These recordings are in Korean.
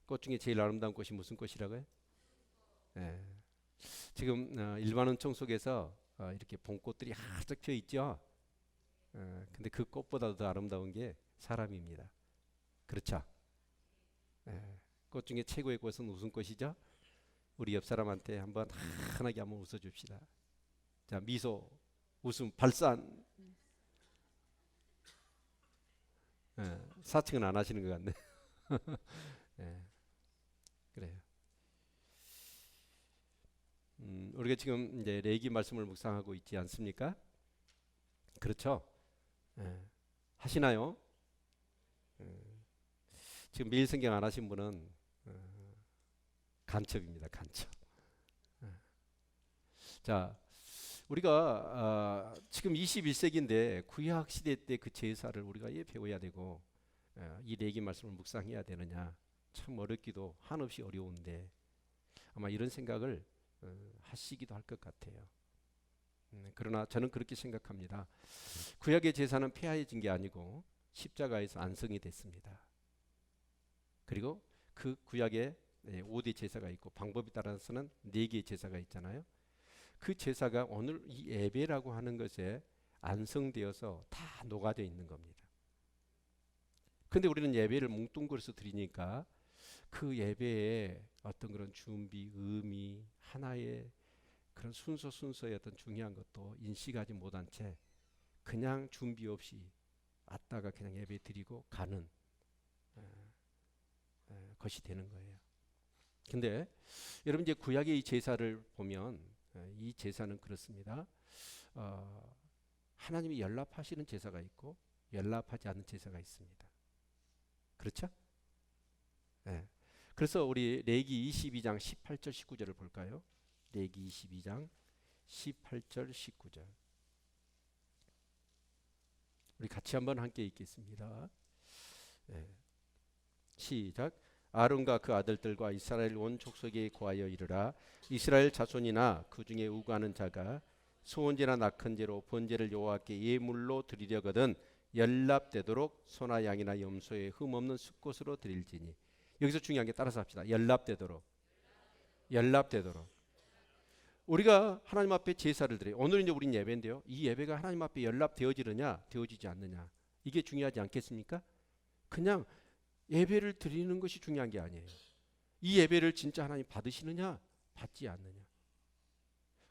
꽃 중에 제일 아름다운 꽃이 무슨 꽃이라고요? 예. 지금 일반 원청 속에서 이렇게 봄꽃들이 활짝 펴 있죠. 근데 그 꽃보다도 더 아름다운 게 사람입니다. 그렇죠? 예. 꽃 중에 최고의 꽃은 무슨 꽃이죠? 우리 옆 사람한테 한번 환하게 한번 웃어줍시다. 자, 미소, 웃음, 발산. 사칭은 안 하시는 것 같네. 예, 그래요. 우리가 지금 이제 레기 말씀을 묵상하고 있지 않습니까? 그렇죠? 예, 하시나요? 지금 매일 성경 안 하신 분은 간첩입니다. 간첩. 자, 우리가 지금 21세기인데 구약 시대 때 그 제사를 우리가 왜 배워야 되고 이 레기 말씀을 묵상해야 되느냐? 참 어렵기도 한없이 어려운데 아마 이런 생각을 하시기도 할 것 같아요. 그러나 저는 그렇게 생각합니다. 구약의 제사는 폐하해진 게 아니고 십자가에서 안성이 됐습니다. 그리고 그 구약에 5대 제사가 있고 방법에 따라서는 4개의 제사가 있잖아요. 그 제사가 오늘 이 예배라고 하는 것에 안성되어서 다 녹아져 있는 겁니다. 근데 우리는 예배를 뭉뚱그려서 드리니까 그 예배에 어떤 그런 준비, 의미, 하나의 그런 순서의 어떤 중요한 것도 인식하지 못한 채 그냥 준비 없이 왔다가 그냥 예배 드리고 가는 것이 되는 거예요. 근데 여러분 이제 구약의 이 제사를 보면 이 제사는 그렇습니다. 하나님이 연락하시는 제사가 있고 연락하지 않는 제사가 있습니다. 그렇죠? 네. 그래서 우리 레기 22장 18절 19절을 볼까요? 레기 22장 18절 19절 우리 같이 한번 함께 읽겠습니다. 네. 시작. 아론과 그 아들들과 이스라엘 온 족속에 고하여 이르라. 이스라엘 자손이나 그 중에 우고하는 자가 소원제나 낙헌제로 번제를 여호와께 예물로 드리려거든 연납되도록 소나 양이나 염소의 흠없는 숫것으로 드릴지니. 여기서 중요한 게 따라서 합시다. 연납되도록. 우리가 하나님 앞에 제사를 드려요. 오늘 이제 우린 예배인데요. 이 예배가 하나님 앞에 연납되어지느냐 되어지지 않느냐 이게 중요하지 않겠습니까? 그냥 예배를 드리는 것이 중요한 게 아니에요. 이 예배를 진짜 하나님 받으시느냐 받지 않느냐.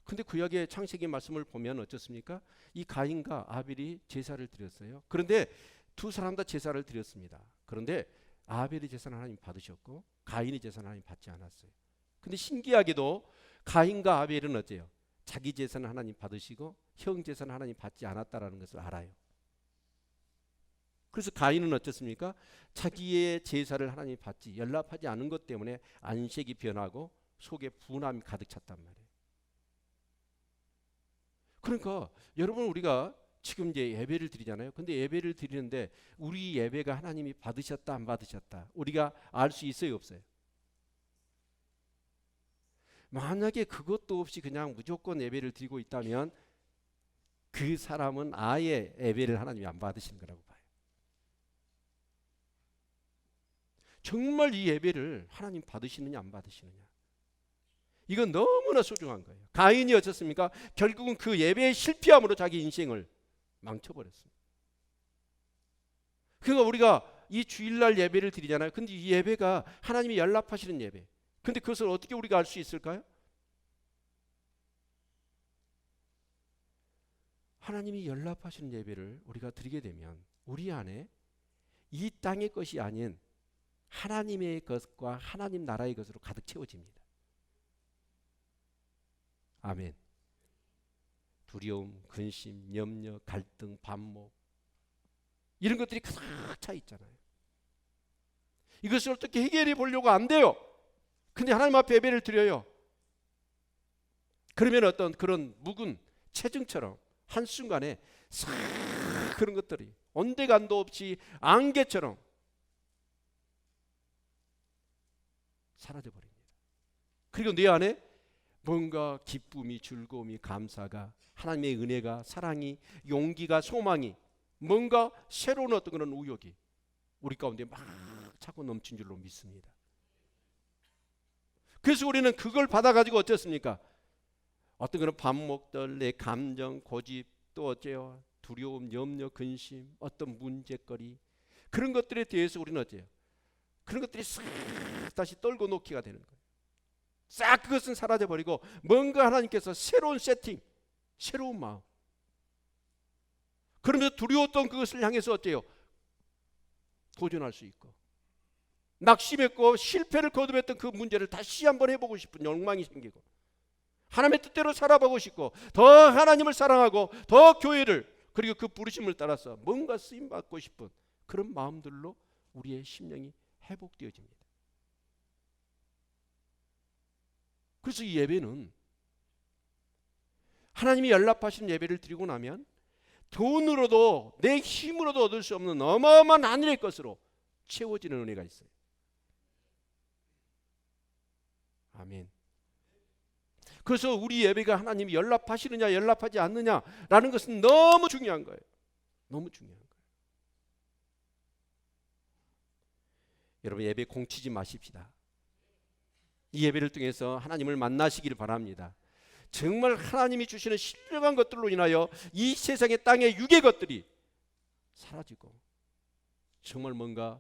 근데 구약의 창세기 말씀을 보면 어떻습니까? 이 가인과 아벨이 제사를 드렸어요. 그런데 두 사람 다 제사를 드렸습니다. 그런데 아벨의 제사는 하나님 받으셨고 가인의 제사는 하나님 받지 않았어요. 근데 신기하게도 가인과 아벨은 어때요? 자기 제사는 하나님 받으시고 형 제사는 하나님 받지 않았다라는 것을 알아요. 그래서 가인은 어떻습니까? 자기의 제사를 하나님이 받지 연락하지 않은 것 때문에 안색이 변하고 속에 분함이 가득 찼단 말이에요. 그러니까 여러분 우리가 지금 이제 예배를 드리잖아요. 근데 예배를 드리는데 우리 예배가 하나님이 받으셨다 안 받으셨다 우리가 알 수 있어요 없어요? 만약에 그것도 없이 그냥 무조건 예배를 드리고 있다면 그 사람은 아예 예배를 하나님이 안 받으시는 거라고 봐요. 정말 이 예배를 하나님 받으시느냐 안 받으시느냐 이건 너무나 소중한 거예요. 가인이 어떻습니까? 결국은 그 예배의 실패함으로 자기 인생을 망쳐버렸습니다. 그러니까 우리가 이 주일날 예배를 드리잖아요. 근데 이 예배가 하나님이 연락하시는 예배. 근데 그것을 어떻게 우리가 알 수 있을까요? 하나님이 연락하시는 예배를 우리가 드리게 되면 우리 안에 이 땅의 것이 아닌 하나님의 것과 하나님 나라의 것으로 가득 채워집니다. 아멘. 두려움, 근심, 염려, 갈등, 반목 이런 것들이 가득 차 있잖아요. 이것을 어떻게 해결해 보려고 안 돼요. 근데 하나님 앞에 예배를 드려요. 그러면 어떤 그런 묵은 체증처럼 한순간에 싹 그런 것들이 온데간도 없이 안개처럼 사라져버립니다. 그리고 내 안에 뭔가 기쁨이, 즐거움이, 감사가, 하나님의 은혜가, 사랑이, 용기가, 소망이, 뭔가 새로운 어떤 그런 우욕이 우리 가운데 막 차고 넘친 줄로 믿습니다. 그래서 우리는 그걸 받아가지고 어떻습니까? 어떤 그런 반목들, 내 감정, 고집, 또 어째요? 두려움, 염려, 근심, 어떤 문제거리, 그런 것들에 대해서 우리는 어째요? 그런 것들이 싹 다시 떨고 놓기가 되는 거예요. 싹 그것은 사라져버리고 뭔가 하나님께서 새로운 세팅, 새로운 마음, 그러면서 두려웠던 그것을 향해서 어때요? 도전할 수 있고, 낙심했고 실패를 거듭했던 그 문제를 다시 한번 해보고 싶은 욕망이 생기고, 하나님의 뜻대로 살아보고 싶고, 더 하나님을 사랑하고 더 교회를, 그리고 그 부르심을 따라서 뭔가 쓰임받고 싶은 그런 마음들로 우리의 심령이 회복되어집니다. 그래서 이 예배는 하나님이 연락하신 예배를 드리고 나면 돈으로도 내 힘으로도 얻을 수 없는 어마어마한 하늘의 것으로 채워지는 은혜가 있어요. 아멘. 그래서 우리 예배가 하나님이 연락하시느냐 연락하지 않느냐라는 것은 너무 중요한 거예요. 너무 중요한 거예요. 여러분, 예배 공치지 마십시다. 이 예배를 통해서 하나님을 만나시기를 바랍니다. 정말 하나님이 주시는 신령한 것들로 인하여 이 세상의 땅의 육의 것들이 사라지고 정말 뭔가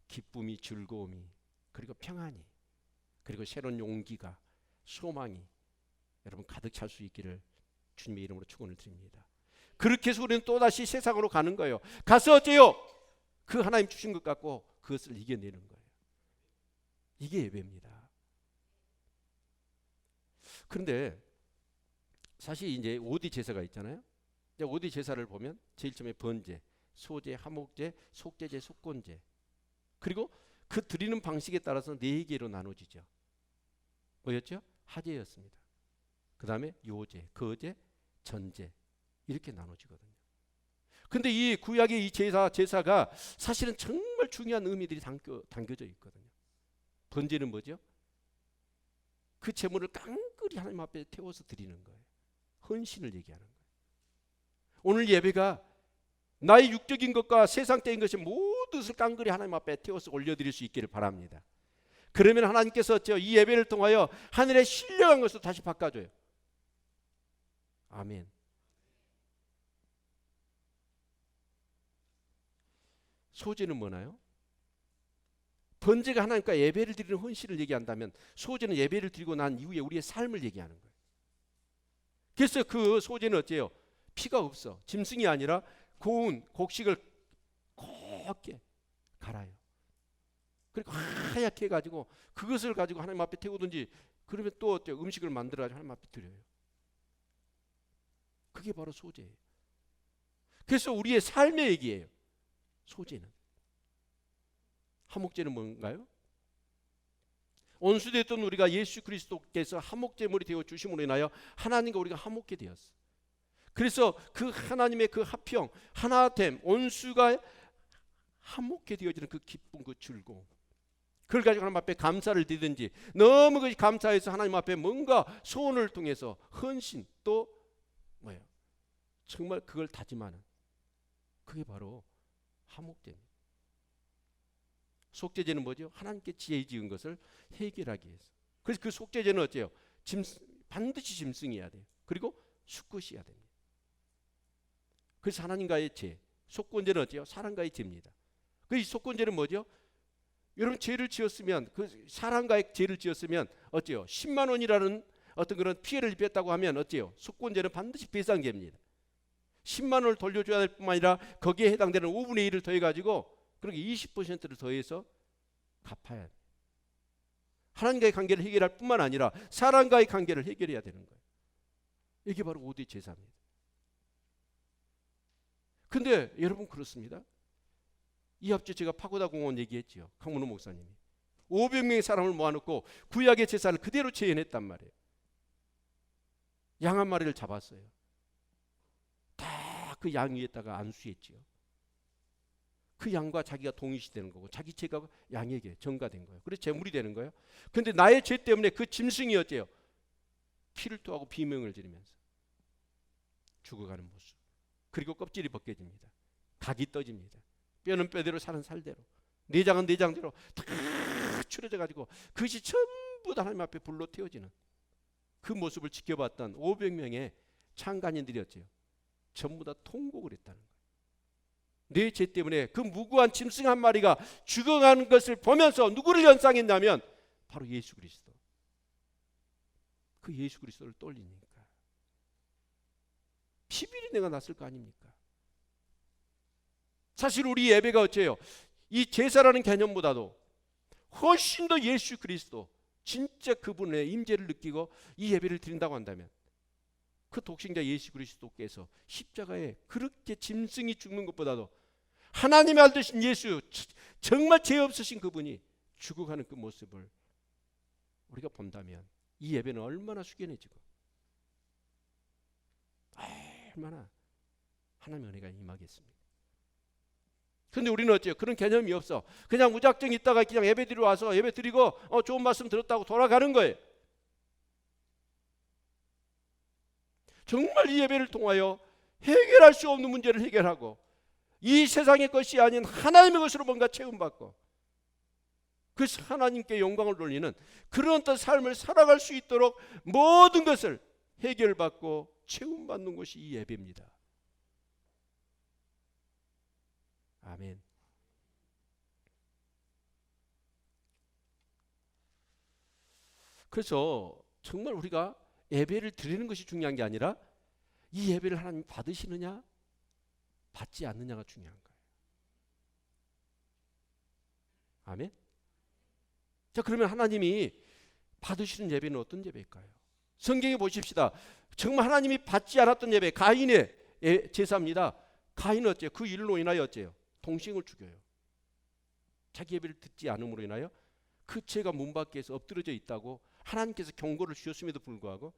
기쁨이, 즐거움이, 그리고 평안이, 그리고 새로운 용기가, 소망이 여러분 가득 찰 수 있기를 주님의 이름으로 축원을 드립니다. 그렇게 해서 우리는 또다시 세상으로 가는 거예요. 가서 어째요? 그 하나님 주신 것 갖고 그것을 이겨내는 거예요. 이게 예배입니다. 그런데 사실 이제 5대 제사가 있잖아요. 이제 5대 제사를 보면 제일 처음에 번제, 소제, 화목제, 속제제, 속건제, 그리고 그 드리는 방식에 따라서 4개로 나눠지죠. 뭐였죠? 하제였습니다. 그 다음에 요제, 거제, 전제, 이렇게 나눠지거든요. 근데 이 구약의 이 제사가 사실은 정말 중요한 의미들이 담겨져 있거든요. 번제는 뭐죠? 그 제물을 깡그리 하나님 앞에 태워서 드리는 거예요. 헌신을 얘기하는 거예요. 오늘 예배가 나의 육적인 것과 세상 때인 것이 모든 것을 깡그리 하나님 앞에 태워서 올려드릴 수 있기를 바랍니다. 그러면 하나님께서 이 예배를 통하여 하늘의 신령한 것을 다시 바꿔줘요. 아멘. 소제는 뭐나요? 번제가 하나님과 예배를 드리는 헌신을 얘기한다면 소제는 예배를 드리고 난 이후에 우리의 삶을 얘기하는 거예요. 그래서 그 소제는 어째요? 피가 없어. 짐승이 아니라 고운 곡식을 곱게 갈아요. 그리고 하얗게 해가지고 그것을 가지고 하나님 앞에 태우든지, 그러면 또 어때요? 음식을 만들어가지고 하나님 앞에 드려요. 그게 바로 소제예요. 그래서 우리의 삶의 얘기예요. 소제는. 화목제는 뭔가요? 온수됐던 우리가 예수 그리스도께서 화목제물이 되어 주심으로 인하여 하나님과 우리가 화목게 되었어. 그래서 그 하나님의 그 합형, 하나됨, 온수가 화목게 되어지는 그 기쁨, 그 즐거움, 그걸 가지고 하나님 앞에 감사를 드리든지, 너무 그 감사해서 하나님 앞에 뭔가 소원을 통해서 헌신, 또 뭐예요? 정말 그걸 다짐하는, 그게 바로 화목제입니다. 속죄제는 뭐죠? 하나님께 지혜 지은 것을 해결하기 위해서. 그래서 그 속죄제는 어때요? 반드시 짐승이어야 돼요. 그리고 수컷이어야 됩니다. 그래서 하나님과의 제, 속건제는 어때요? 사람과의 제입니다. 그 이 속건제는 뭐죠? 여러분, 죄를 지었으면, 그 사람과의 죄를 지었으면 어때요? 10만 원이라는 어떤 그런 피해를 입혔다고 하면 어때요? 속건제는 반드시 배상제입니다. 10만 원을 돌려줘야 될 뿐만 아니라 거기에 해당되는 5분의 1을 더해가지고, 그렇게 20%를 더해서 갚아야 돼요. 하나님과의 관계를 해결할 뿐만 아니라 사람과의 관계를 해결해야 되는 거예요. 이게 바로 5대 제사입니다. 근데 여러분, 그렇습니다. 이 앞에 제가 파고다 공원 얘기했죠. 강문호 목사님이 500명의 사람을 모아놓고 구약의 제사를 그대로 재현했단 말이에요. 양 한 마리를 잡았어요. 다 그 양 위에다가 안수했지요. 그 양과 자기가 동일시되는 거고, 자기 죄가 양에게 전가된 거예요. 그래서 제물이 되는 거예요. 그런데 나의 죄 때문에 그 짐승이 어때요? 피를 토하고 비명을 지르면서 죽어가는 모습, 그리고 껍질이 벗겨집니다. 각이 떠집니다. 뼈는 뼈대로, 살은 살대로, 내장은 내장대로 다 추려져 가지고 그것이 전부 전부 다 하나님 앞에 불로 태워지는 그 모습을 지켜봤던 500명의 창간인들이었죠. 전부 다 통곡을 했다는 거예요. 내 죄 때문에 그 무고한 짐승 한 마리가 죽어가는 것을 보면서 누구를 연상했냐면 바로 예수 그리스도. 그 예수 그리스도를 떠올리니까 피비린내가 났을 거 아닙니까? 사실 우리 예배가 어째요? 이 제사라는 개념보다도 훨씬 더 예수 그리스도 진짜 그분의 임재를 느끼고 이 예배를 드린다고 한다면 그 독생자 예수 그리스도께서 십자가에 그렇게 짐승이 죽는 것보다도 하나님의 아들 되신 예수, 정말 죄 없으신 그분이 죽어가는 그 모습을 우리가 본다면 이 예배는 얼마나 숙연해지고 얼마나 하나님의 은혜가 임하겠습니까? 근데 우리는 어째요? 그런 개념이 없어. 그냥 무작정 있다가 그냥 예배 드리러 와서 예배 드리고 좋은 말씀 들었다고 돌아가는 거예요. 정말 이 예배를 통하여 해결할 수 없는 문제를 해결하고 이 세상의 것이 아닌 하나님의 것으로 뭔가 채움받고 그래서 하나님께 영광을 돌리는 그런 어떤 삶을 살아갈 수 있도록 모든 것을 해결받고 채움받는 것이 이 예배입니다. 아멘. 그래서 정말 우리가 예배를 드리는 것이 중요한 게 아니라 이 예배를 하나님 받으시느냐 받지 않느냐가 중요한 거예요. 아멘. 자, 그러면 하나님이 받으시는 예배는 어떤 예배일까요? 성경에 보십시다. 정말 하나님이 받지 않았던 예배, 가인의 제사입니다. 가인은 어째요? 그 일로 인하여 어째요? 동생을 죽여요. 자기 예배를 듣지 않음으로 인하여 그 죄가 문 밖에서 엎드려져 있다고 하나님께서 경고를 주셨음에도 불구하고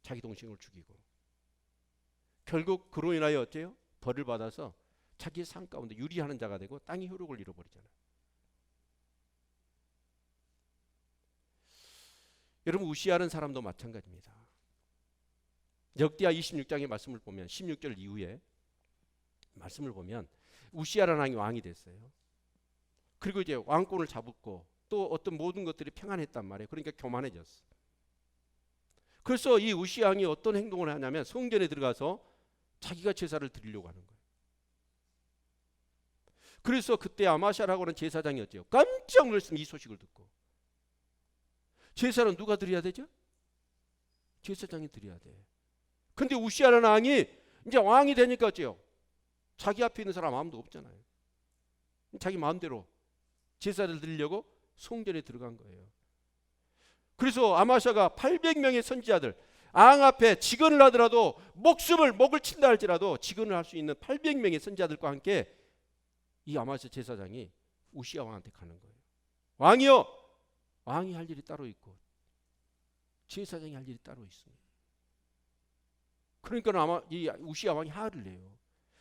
자기 동생을 죽이고 결국 그로 인하여 어째요? 벌을 받아서 자기의 삶 가운데 유리하는 자가 되고 땅의 효력을 잃어버리잖아요. 여러분, 우시아라는 사람도 마찬가지입니다. 역대하 26장의 말씀을 보면 16절 이후에 말씀을 보면 우시아라는 왕이 됐어요. 그리고 이제 왕권을 잡았고 또 어떤 모든 것들이 평안했단 말이에요. 그러니까 교만해졌어. 그래서 이 우시아 왕이 어떤 행동을 하냐면 성전에 들어가서 자기가 제사를 드리려고 하는 거예요. 그래서 그때 아마샤라고 하는 제사장이었죠. 깜짝 놀랐습니다. 이 소식을 듣고. 제사는 누가 드려야 되죠? 제사장이 드려야 돼. 근데 우시아라는 왕이 이제 왕이 되니까 어째요? 자기 앞에 있는 사람 아무도 없잖아요. 자기 마음대로 제사를 드리려고 성전에 들어간 거예요. 그래서 아마샤가 800명의 선지자들, 왕 앞에 직언을 하더라도 목을 친다 할지라도 직언을 할 수 있는 800명의 선지자들과 함께 이 아마샤 제사장이 우시아 왕한테 가는 거예요. 왕이요, 왕이 할 일이 따로 있고 제사장이 할 일이 따로 있습니다. 그러니까 아마 이 우시아 왕이 화를 내요.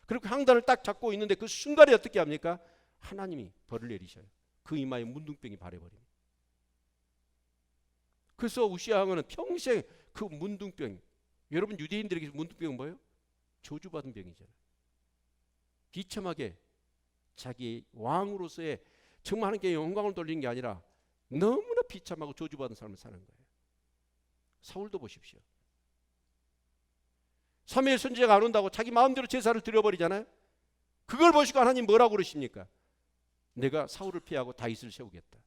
그리고 향단을 딱 잡고 있는데 그 순간에 어떻게 합니까? 하나님이 벌을 내리셔요. 그 이마에 문둥병이 발해버립니다. 그래서 우시아 왕은 평생 그 문둥병, 여러분 유대인들에게 문둥병은 뭐예요? 저주받은 병이잖아요. 비참하게 자기 왕으로서의 정말 하나님께 영광을 돌리는 게 아니라 너무나 비참하고 저주받은 삶을 사는 거예요. 사울도 보십시오. 3일 선지자가 안 온다고 자기 마음대로 제사를 드려버리잖아요. 그걸 보시고 하나님 뭐라고 그러십니까? 내가 사울을 피하고 다윗을 세우겠다.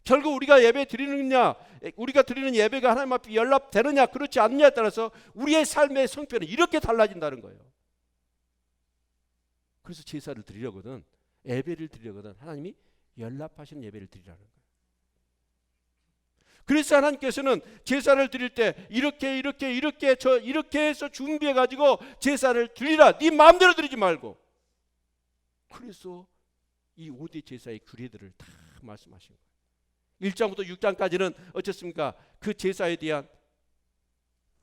결국 우리가 예배 드리느냐, 우리가 드리는 예배가 하나님 앞에 연락되느냐 그렇지 않느냐에 따라서 우리의 삶의 성편은 이렇게 달라진다는 거예요. 그래서 제사를 드리려거든, 예배를 드리려거든 하나님이 연락하시는 예배를 드리라는 거예요. 그래서 하나님께서는 제사를 드릴 때 이렇게 해서 준비해 가지고 제사를 드리라. 네 마음대로 드리지 말고. 그래서 이 5대 제사의 규례들을 다 말씀하신 거예요. 1장부터 6장까지는 어떻습니까? 그 제사에 대한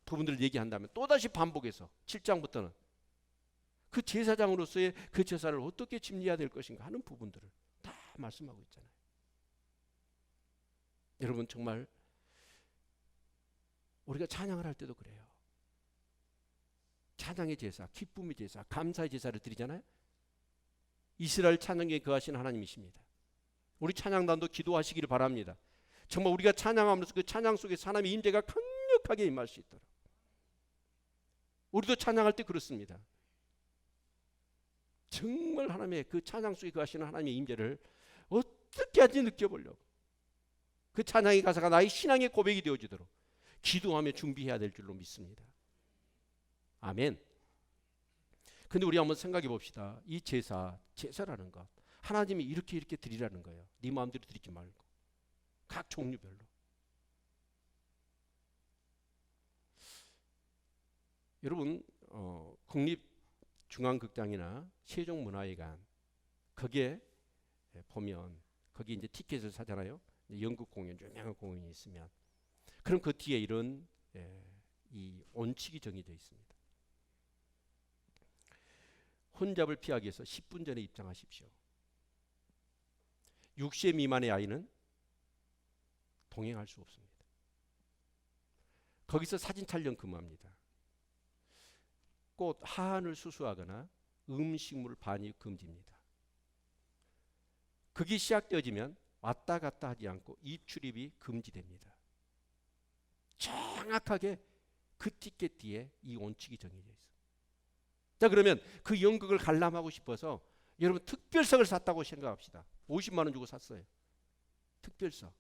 부분들을 얘기한다면 또다시 반복해서 7장부터는 그 제사장으로서의 그 제사를 어떻게 집리해야 될 것인가 하는 부분들을 다 말씀하고 있잖아요. 여러분, 정말 우리가 찬양을 할 때도 그래요. 찬양의 제사, 기쁨의 제사, 감사의 제사를 드리잖아요. 이스라엘 찬양에 거하시는 하나님이십니다. 우리 찬양단도 기도하시기를 바랍니다. 정말 우리가 찬양하면서 그 찬양 속에 하나님의 임재가 강력하게 임할 수 있도록. 우리도 찬양할 때 그렇습니다. 정말 하나님의 그 찬양 속에 거하시는 하나님의 임재를 어떻게 하든지 느껴보려고, 그 찬양의 가사가 나의 신앙의 고백이 되어지도록 기도하며 준비해야 될 줄로 믿습니다. 아멘. 근데 우리 한번 생각해 봅시다. 이 제사라는 것, 하나님이 이렇게 드리라는 거예요. 네 마음대로 드리지 말고 각 종류별로. 여러분 국립중앙극장이나 세종문화회관 거기에 보면 거기 이제 티켓을 사잖아요. 연극 공연, 유명한 공연이 있으면 그럼 그 뒤에 이런 이 원칙이 정해져 있습니다. 혼잡을 피하기 위해서 10분 전에 입장하십시오. 6세 미만의 아이는 동행할 수 없습니다. 거기서 사진 촬영 금합니다. 꽃 하한을 수수하거나 음식물 반입 금지입니다. 그게 시작되어지면 왔다 갔다 하지 않고 입출입이 금지됩니다. 정확하게 그 티켓 뒤에 이 원칙이 정해져 있어요. 자, 그러면 그 연극을 관람하고 싶어서 여러분 특별석을 샀다고 생각합시다. 50만 원 주고 샀어요. 특별석.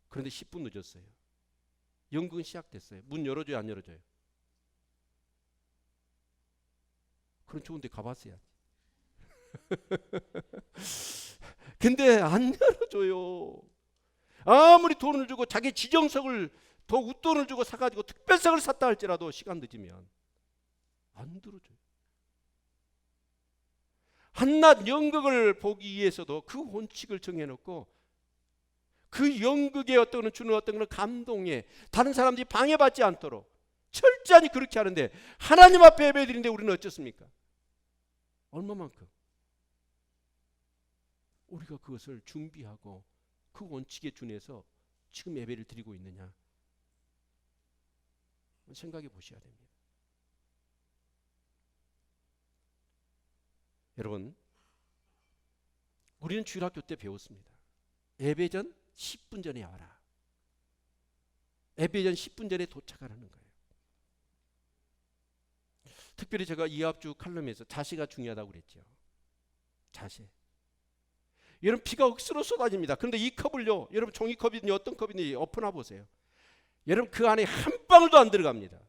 그런데 10분 늦었어요. 연극은 시작됐어요. 문 열어줘요, 안 열어줘요? 그럼 좋은데 가봤어야지. 근데 안 열어줘요. 아무리 돈을 주고 자기 지정석을 더 웃돈을 주고 사가지고 특별석을 샀다 할지라도 시간 늦으면 안 들어줘요. 한낮 연극을 보기 위해서도 그 원칙을 정해놓고 그 연극에 주는 어떤 그런 감동에 다른 사람들이 방해받지 않도록 철저히 그렇게 하는데, 하나님 앞에 예배드리는데 우리는 어쩌습니까? 얼마만큼 우리가 그것을 준비하고 그 원칙에 준해서 지금 예배를 드리고 있느냐 생각해 보셔야 됩니다. 여러분, 우리는 주일학교 때 배웠습니다. 예배 전 10분 전에 와라. 예배 전 10분 전에 도착하라는 거예요. 특별히 제가 이합주 칼럼에서 자세가 중요하다고 그랬죠. 자세. 여러분, 피가 억수로 쏟아집니다. 그런데 이 컵을요, 여러분 종이컵이든지 어떤 컵이든지 엎어놔 보세요. 여러분 그 안에 한 방울도 안 들어갑니다.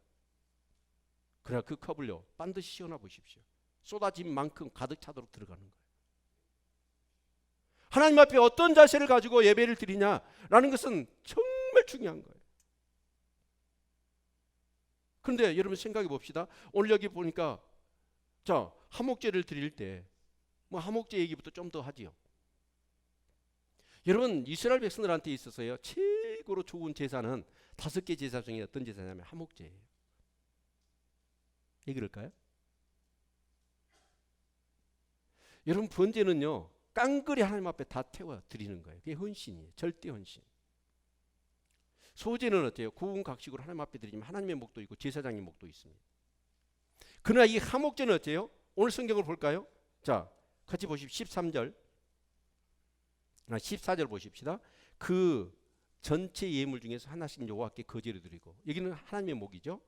그러나 그 컵을요 반드시 시원해 보십시오. 쏟아진 만큼 가득 차도록 들어가는 거예요. 하나님 앞에 어떤 자세를 가지고 예배를 드리냐라는 것은 정말 중요한 거예요. 그런데 여러분 생각해 봅시다. 오늘 여기 보니까 자, 화목제를 드릴 때 뭐 화목제 얘기부터 좀 더 하지요. 여러분, 이스라엘 백성들한테 있어서요 최고로 좋은 제사는 5개 제사 중에 어떤 제사냐면 화목제예요. 왜 그럴까요? 여러분, 번제는요 깡그리 하나님 앞에 다 태워 드리는 거예요. 그게 헌신이에요. 절대 헌신. 소제는 어때요? 구운 각식으로 하나님 앞에 드리지만 하나님의 목도 있고 제사장의 목도 있습니다. 그러나 이 화목제는 어때요? 오늘 성경을 볼까요? 자, 같이 보십시오. 13절 14절 보십시다. 그 전체 예물 중에서 하나씩 여호와께 거제를 드리고, 여기는 하나님의 목이죠.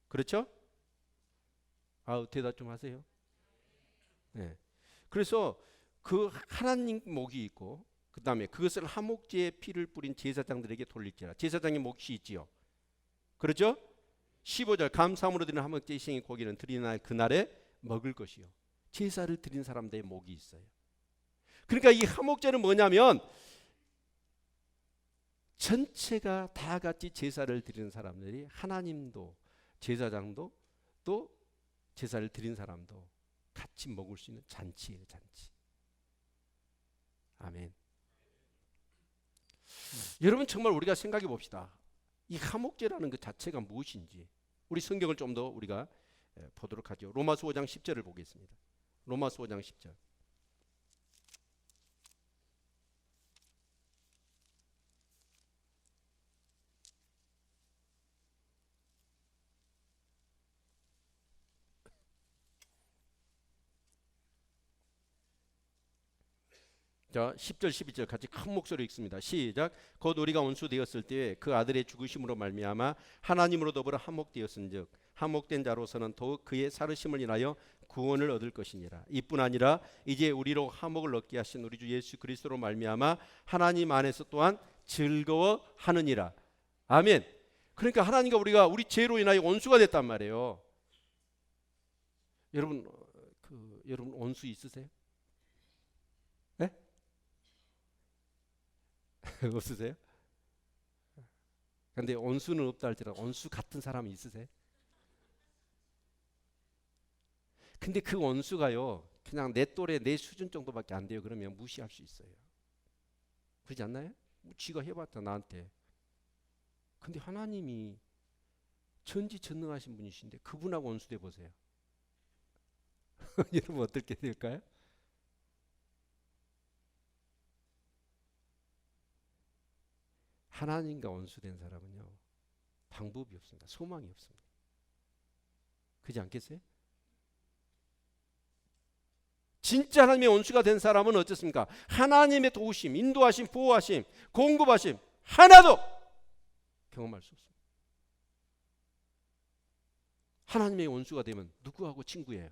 그렇죠? 대답 좀 하세요. 네. 그래서 그 하나님 목이 있고 그 다음에 그것을 화목제의 피를 뿌린 제사장들에게 돌릴지라. 제사장의 몫이 있지요. 그렇죠? 15절 감사함으로 드리는 화목제 희생의 고기는 드리는 그날에 먹을 것이요. 제사를 드린 사람들의 목이 있어요. 그러니까 이 화목제는 뭐냐면 전체가 다 같이 제사를 드리는 사람들이, 하나님도 제사장도 또 제사를 드린 사람도 같이 먹을 수 있는 잔치예요. 잔치. 아멘. 여러분, 정말 우리가 생각해 봅시다. 이 화목제라는 그 자체가 무엇인지 우리 성경을 좀 더 우리가 보도록 하죠. 로마서 5장 10절을 보겠습니다. 로마서 5장 10절. 자, 10절 12절 같이 큰 목소리로 읽습니다. 시작. 곧 우리가 원수되었을 때에 그 아들의 죽으심으로 말미암아 하나님으로 더불어 한목되었은즉 한목된 자로서는 더욱 그의 살으심을 인하여 구원을 얻을 것이니라. 이뿐 아니라 이제 우리로 화목을 얻게 하신 우리 주 예수 그리스도로 말미암아 하나님 안에서 또한 즐거워하느니라. 아멘. 그러니까 하나님과 우리가 우리 죄로 인하여 원수가 됐단 말이에요. 여러분 여러분 원수 있으세요? 네? 없으세요? 근데 원수는 없다 할지라도 원수 같은 사람이 있으세요? 근데 그 원수가요 그냥 내 또래 내 수준 정도밖에 안 돼요. 그러면 무시할 수 있어요. 그렇지 않나요? 뭐 지가 해봤자 나한테. 근데 하나님이 전지전능하신 분이신데 그분하고 원수돼 보세요. 여러분 어떻게 될까요? 하나님과 원수된 사람은요 방법이 없습니다. 소망이 없습니다. 그렇지 않겠어요? 진짜 하나님의 원수가 된 사람은 어떻습니까? 하나님의 도우심, 인도하심, 보호하심, 공급하심 하나도 경험할 수 없습니다. 하나님의 원수가 되면 누구하고 친구예요?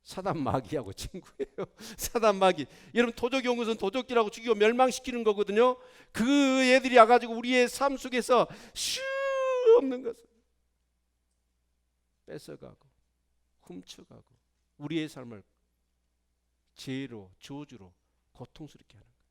사단 마귀하고 친구예요. 사단 마귀. 여러분 도적이 온 것은 도적질하고 죽이고 멸망시키는 거거든요. 그 애들이 와가지고 우리의 삶 속에서 슈 없는 것을 뺏어가고 훔쳐가고 우리의 삶을 죄로 저주로 고통스럽게 하는 거예요.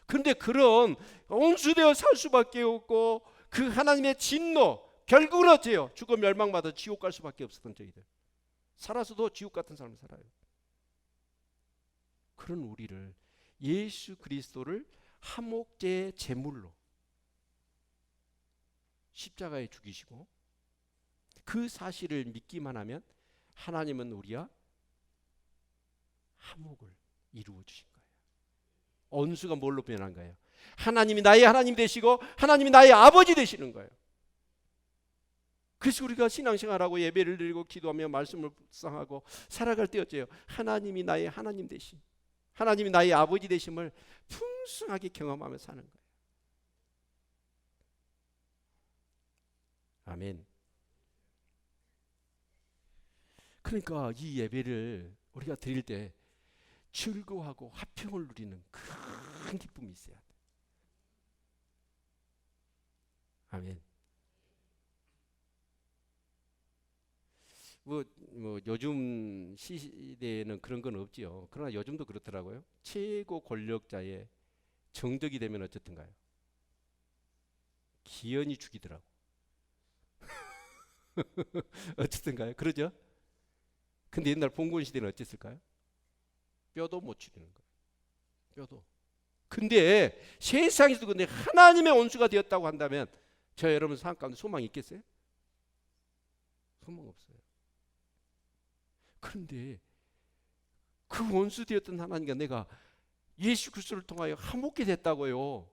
그런데 그런 온수되어 살 수밖에 없고 그 하나님의 진노 결국은 어째요? 죽어 멸망받아 지옥 갈 수밖에 없었던 저희들. 살아서도 지옥 같은 삶을 살아요. 그런 우리를 예수 그리스도를 한목제 제물로 십자가에 죽이시고 그 사실을 믿기만 하면 하나님은 우리와 한목을 이루어 주신 거예요. 원수가 뭘로 변한 거예요? 하나님이 나의 하나님 되시고 하나님이 나의 아버지 되시는 거예요. 그래서 우리가 신앙생활하고 예배를 드리고 기도하며 말씀을 묵상하고 살아갈 때 어째요? 하나님이 나의 하나님 되심, 하나님이 나의 아버지 되심을 풍성하게 경험하며 사는 거예요. 아멘. 그러니까 이 예배를 우리가 드릴 때 즐거워하고 화평을 누리는 큰 기쁨이 있어야 돼. 아멘. 뭐 요즘 시대에는 그런 건 없지요. 그러나 요즘도 그렇더라고요. 최고 권력자의 정적이 되면 어쨌든가요? 기연이 죽이더라고. 어쨌든가요? 그러죠? 근데 옛날 봉건 시대는 어땠을까요? 뼈도 못 추리는 거예요. 뼈도. 근데 세상에서도 근데 하나님의 원수가 되었다고 한다면 저 여러분 삶 가운데 소망이 있겠어요? 소망 없어요. 그런데 그 원수 되었던 하나님과 내가 예수 그리스도를 통하여 화목게 됐다고요.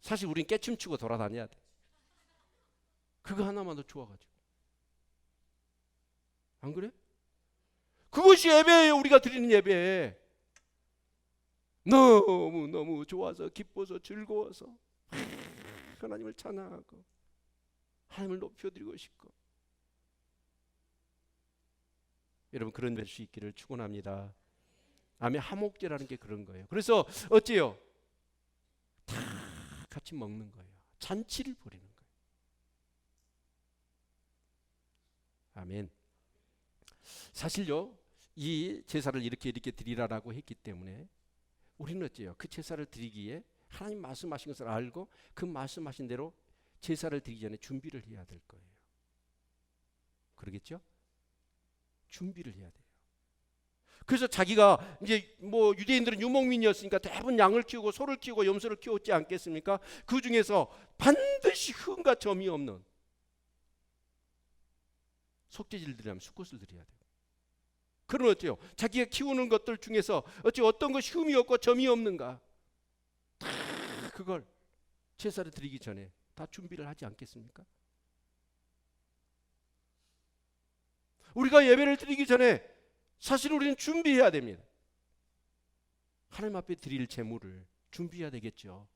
사실 우린 깨춤추고 돌아다녀야 돼. 그거 하나만도 좋아가지고. 안 그래? 그것이 예배예요. 우리가 드리는 예배. 너무 좋아서 기뻐서 즐거워서 하나님을 찬양하고 하나님을 높여드리고 싶고. 여러분 그런 될 수 있기를 축원합니다. 아멘. 화목제라는 게 그런 거예요. 그래서 어째요? 다 같이 먹는 거예요. 잔치를 벌이는 거예요. 아멘. 사실요 이 제사를 이렇게 드리라라고 했기 때문에 우리는 어째요? 그 제사를 드리기에 하나님 말씀하신 것을 알고 그 말씀하신 대로 제사를 드리기 전에 준비를 해야 될 거예요. 그러겠죠? 준비를 해야 돼요. 그래서 자기가 이제 뭐 유대인들은 유목민이었으니까 대부분 양을 키우고 소를 키우고 염소를 키웠지 않겠습니까? 그 중에서 반드시 흠과 점이 없는 속죄제를 드리려면 수컷을 드려야 돼요. 그럼 어때요? 자기가 키우는 것들 중에서 어떤 것이 흠이 없고 점이 없는가? 다 그걸 제사를 드리기 전에 다 준비를 하지 않겠습니까? 우리가 예배를 드리기 전에 사실 우리는 준비해야 됩니다. 하나님 앞에 드릴 제물을 준비해야 되겠죠.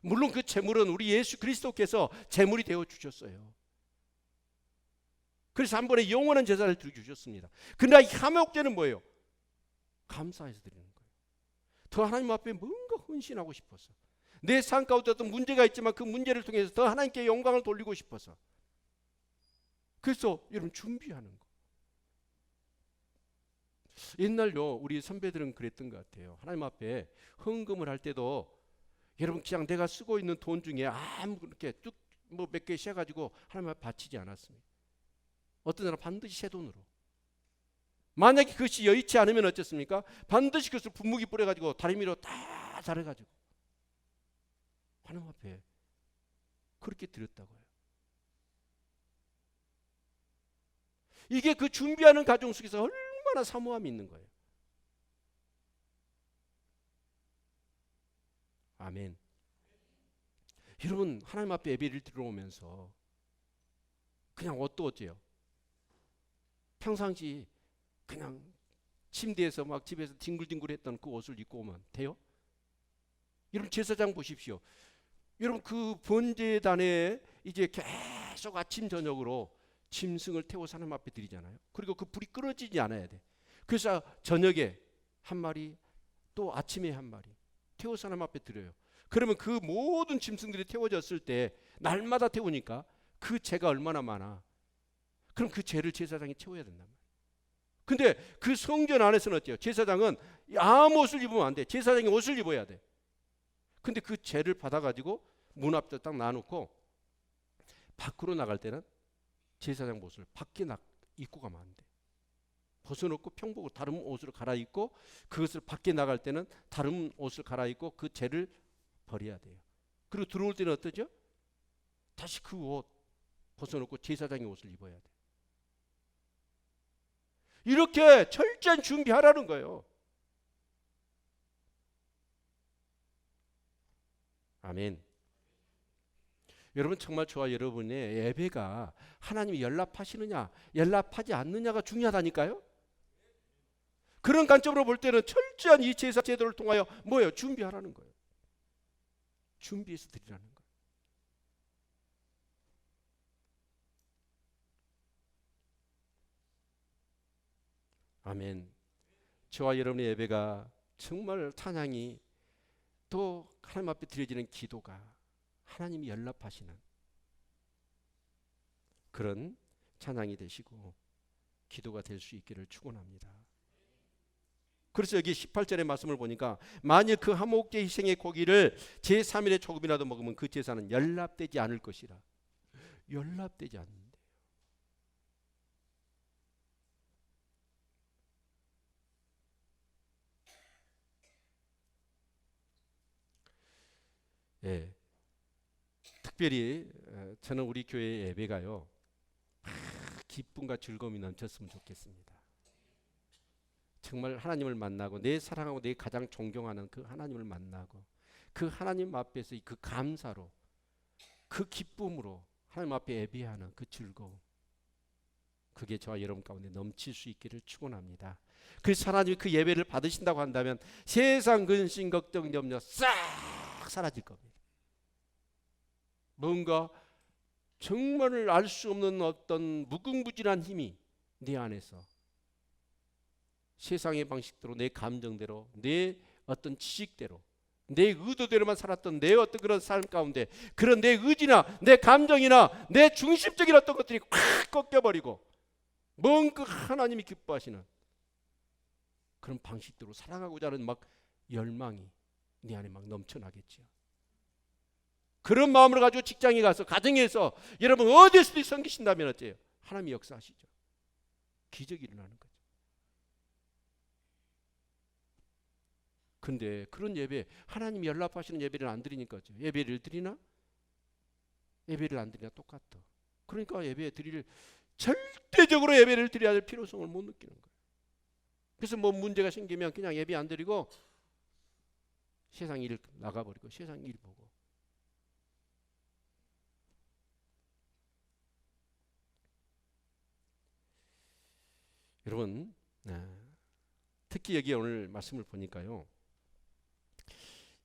물론 그 제물은 우리 예수 그리스도께서 제물이 되어 주셨어요. 그래서 한 번에 영원한 제사를 드려 주셨습니다. 그러나 이 화목제는 뭐예요? 감사해서 드리는 거예요. 더 하나님 앞에 뭔가 헌신하고 싶어서, 내 삶 가운데 어떤 문제가 있지만 그 문제를 통해서 더 하나님께 영광을 돌리고 싶어서, 그래서 여러분 준비하는 거. 옛날요 우리 선배들은 그랬던 것 같아요. 하나님 앞에 헌금을 할 때도 여러분 그냥 내가 쓰고 있는 돈 중에 아무 그렇게 쭉 뭐 몇 개 씌어가지고 하나님 앞에 바치지 않았습니다. 어떤 사람은 반드시 새 돈으로. 만약에 그것이 여의치 않으면 어쨌습니까? 반드시 그것을 분무기 뿌려가지고 다리미로 다 자르가지고 하나님 앞에 그렇게 드렸다고요. 이게 그 준비하는 과정 속에서 얼마나 사모함이 있는 거예요. 아멘. 여러분 하나님 앞에 예배를 들어오면서 그냥 옷도 어때요? 평상시 그냥 침대에서 막 집에서 뒹굴뒹굴했던 그 옷을 입고 오면 돼요? 여러분 제사장 보십시오. 여러분 그 번제단에 이제 계속 아침 저녁으로 짐승을 태워서 하나님 앞에 드리잖아요. 그리고 그 불이 끊어지지 않아야 돼. 그래서 저녁에 한 마리 또 아침에 한 마리 태워서 하나님 앞에 드려요. 그러면 그 모든 짐승들이 태워졌을 때 날마다 태우니까 그 죄가 얼마나 많아. 그럼 그 죄를 제사장이 채워야 된단 말이에요. 근데 그 성전 안에서는 어때요? 제사장은 아무 옷을 입으면 안 돼. 제사장이 옷을 입어야 돼. 근데 그 죄를 받아가지고 문 앞에 딱 놔놓고 밖으로 나갈 때는 제사장 옷을 밖에 입고 가면 안 돼. 벗어놓고 평복을 다른 옷으로 갈아입고, 그것을 밖에 나갈 때는 다른 옷을 갈아입고 그 죄를 버려야 돼요. 그리고 들어올 때는 어떠죠? 다시 그 옷 벗어놓고 제사장의 옷을 입어야 돼. 이렇게 철저히 준비하라는 거예요. 아멘. 여러분 정말 저와 여러분의 예배가 하나님이 연락하시느냐 연락하지 않느냐가 중요하다니까요. 그런 관점으로 볼 때는 철저한 이 제사 제도를 통하여 뭐예요? 준비하라는 거예요. 준비해서 드리라는 거예요. 아멘. 저와 여러분의 예배가 정말 찬양이 또 하나님 앞에 드려지는 기도가 하나님이 연락하시는 그런 찬양이 되시고 기도가 될 수 있기를 축원합니다. 그래서 여기 18절의 말씀을 보니까 만일 그 화목제 희생의 고기를 제3일에 조금이라도 먹으면 그 제사는 연락되지 않을 것이라. 연락되지 않는데요. 예. 특별히 저는 우리 교회 예배가요 기쁨과 즐거움이 넘쳤으면 좋겠습니다. 정말 하나님을 만나고 내 사랑하고 내 가장 존경하는 그 하나님을 만나고 그 하나님 앞에서 그 감사로 그 기쁨으로 하나님 앞에 예배하는 그 즐거움, 그게 저와 여러분 가운데 넘칠 수 있기를 축원합니다. 그래서 하나님이 그 예배를 받으신다고 한다면 세상 근심 걱정 염려 싹 사라질 겁니다. 뭔가 정말 알 수 없는 어떤 무궁무진한 힘이 내 안에서 세상의 방식대로 내 감정대로 내 어떤 지식대로 내 의도대로만 살았던 내 어떤 그런 삶 가운데 그런 내 의지나 내 감정이나 내 중심적인 어떤 것들이 확 꺾여버리고 뭔가 하나님이 기뻐하시는 그런 방식대로 살아가고자 하는 막 열망이 내 안에 막 넘쳐나겠죠. 그런 마음으로 가지고 직장에 가서 가정에서 여러분 어디서도 섬기신다면 어때요? 하나님이 역사하시죠. 기적이 일어나는 거죠. 근데 그런 예배, 하나님이 연락하시는 예배를 안 드리니까 어때요? 예배를 드리나? 예배를 안 드리나 똑같아. 그러니까 예배 드릴 절대적으로 예배를 드려야 될 필요성을 못 느끼는 거예요. 그래서 뭐 문제가 생기면 그냥 예배 안 드리고 세상 일 나가버리고 세상 일 보고. 여러분, 특히 여기 오늘 말씀을 보니까요,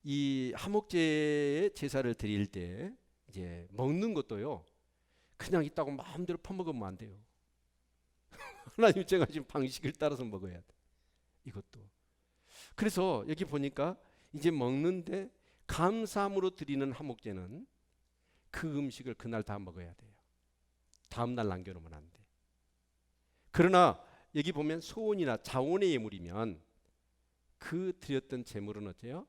이 하목제의 제사를 드릴 때 이제 먹는 것도요, 그냥 있다고 마음대로 퍼먹으면 안 돼요. 하나님 정하신 방식을 따라서 먹어야 돼. 이것도. 그래서 여기 보니까 이제 먹는데 감사함으로 드리는 하목제는 그 음식을 그날 다 먹어야 돼요. 다음 날 남겨놓으면 안 돼. 그러나 여기 보면 소원이나 자원의 예물이면 그 드렸던 제물은 어때요?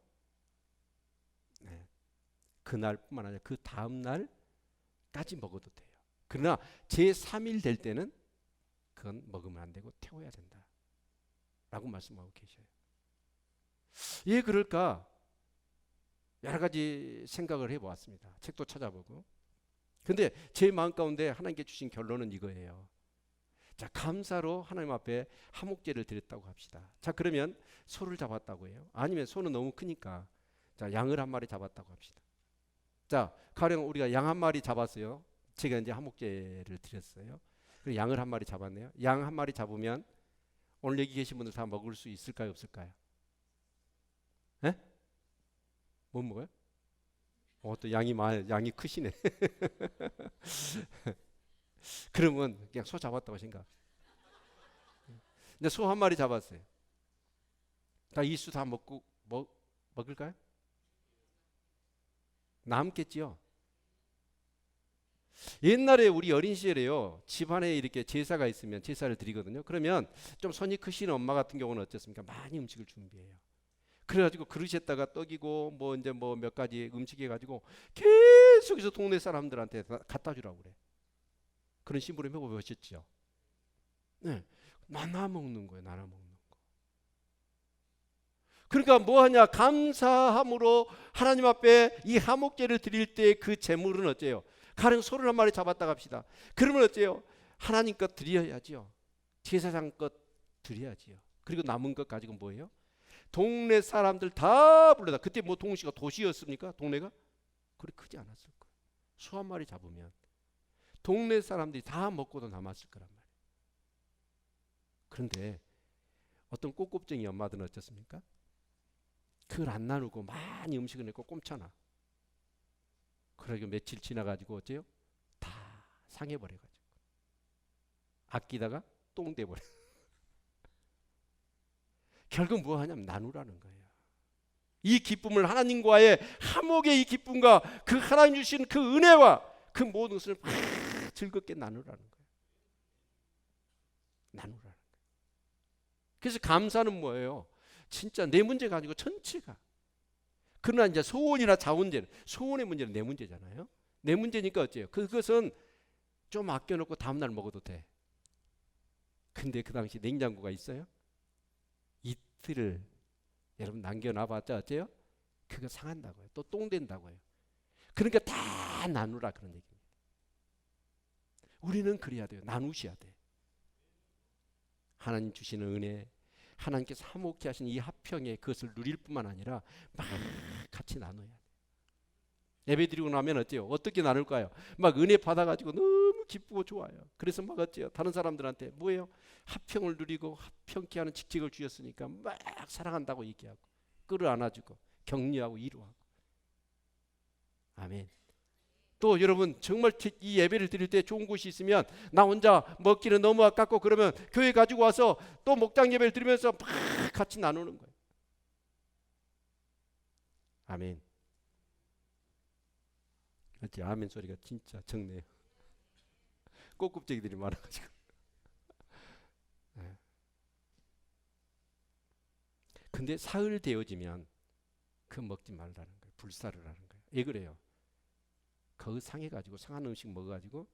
그날뿐만 아니라 그 다음 날까지 먹어도 돼요. 그러나 제3일 될 때는 그건 먹으면 안 되고 태워야 된다 라고 말씀하고 계셔요. 왜 그럴까? 여러 가지 생각을 해보았습니다. 책도 찾아보고. 근데 제 마음 가운데 하나님께 주신 결론은 이거예요. 자, 감사로 하나님 앞에 하목제를 드렸다고 합시다. 자, 그러면 소를 잡았다고 해요. 아니면 소는 너무 크니까 자, 양을 한 마리 잡았다고 합시다. 자, 가령 우리가 양 한 마리 잡았어요. 제가 이제 하목제를 드렸어요. 그리고 양을 한 마리 잡았네요. 양 한 마리 잡으면 오늘 여기 계신 분들 다 먹을 수 있을까요, 없을까요? 에? 못 먹어요? 또 양이 크시네. 그러면 그냥 소 잡았다고 생각. 근데 소 한 마리 잡았어요. 다 이수 다 먹고 먹을까요? 남겠지요. 옛날에 우리 어린 시절에요, 집안에 이렇게 제사가 있으면 제사를 드리거든요. 그러면 좀 손이 크신 엄마 같은 경우는 어떻습니까? 많이 음식을 준비해요. 그래가지고 그릇에다가 떡이고 뭐 이제 뭐 몇 가지 음식 해가지고 계속해서 동네 사람들한테 갖다 주라고 그래. 그런 심부름 해보셨죠? 네, 나눠 먹는 거예요. 나눠 먹는 거. 그러니까 뭐 하냐? 감사함으로 하나님 앞에 이 하목제를 드릴 때 그 제물은 어째요? 가령 소를 한 마리 잡았다 갑시다. 그러면 어째요? 하나님 것 드려야지요. 제사장 것 드려야지요. 그리고 남은 것 가지고 뭐예요? 동네 사람들 다 불러다. 그때 뭐 동시가 도시였습니까? 동네가? 그리 크지 않았을 거예요. 소 한 마리 잡으면 동네 사람들이 다 먹고도 남았을 거란 말이에요. 그런데 어떤 꼬꼬쟁이 엄마들은 어떻습니까? 그걸 안 나누고 많이 음식을 내고 꼼쳐놔. 그러고 며칠 지나가지고 어째요? 다 상해버려가지고 아끼다가 똥 돼버려. 결국 뭐 하냐면 나누라는 거예요. 이 기쁨을, 하나님과의 화목의 이 기쁨과 그 하나님 주신 그 은혜와 그 모든 것을 막 즐겁게 나누라는 거예요. 나누라는 거예요. 그래서 감사는 뭐예요? 진짜 내 문제 가지고 전체가. 그러나 이제 소원이나 자원제는, 소원의 문제는 내 문제잖아요. 내 문제니까 어째요? 그것은 좀 아껴놓고 다음날 먹어도 돼. 근데 그 당시 냉장고가 있어요? 이틀을 여러분 남겨놔봤자 어째요? 그거 상한다고요. 또 똥 된다고요. 그러니까 다 나누라 그런 얘기입니다. 우리는 그래야 돼요. 나누셔야 돼. 하나님 주시는 은혜, 하나님께서 화목케 하신 이 화평에 그것을 누릴 뿐만 아니라 막 같이 나눠야 돼. 예배 드리고 나면 어때요? 어떻게 나눌까요? 막 은혜 받아가지고 너무 기쁘고 좋아요. 그래서 막 어때요? 다른 사람들한테 뭐예요? 화평을 누리고 화평케 하는 직책을 주셨으니까 막 사랑한다고 얘기하고 끌어안아주고 격려하고 위로하고. 아멘. 또 여러분 정말 이 예배를 드릴 때 좋은 곳이 있으면 나 혼자 먹기는 너무 아깝고 그러면 교회 가지고 와서 또 목장 예배를 드리면서 막 같이 나누는 거예요. 아멘. 그렇지? 아멘 소리가 진짜 적네요. 꼬급쟁이들이 많아가지고. 네. 근데 사흘 되어지면 그 먹지 말라는 거예요. 불사를 하는 거예요. 왜 그래요? 그 상해가지고 상한 음식 먹어가지고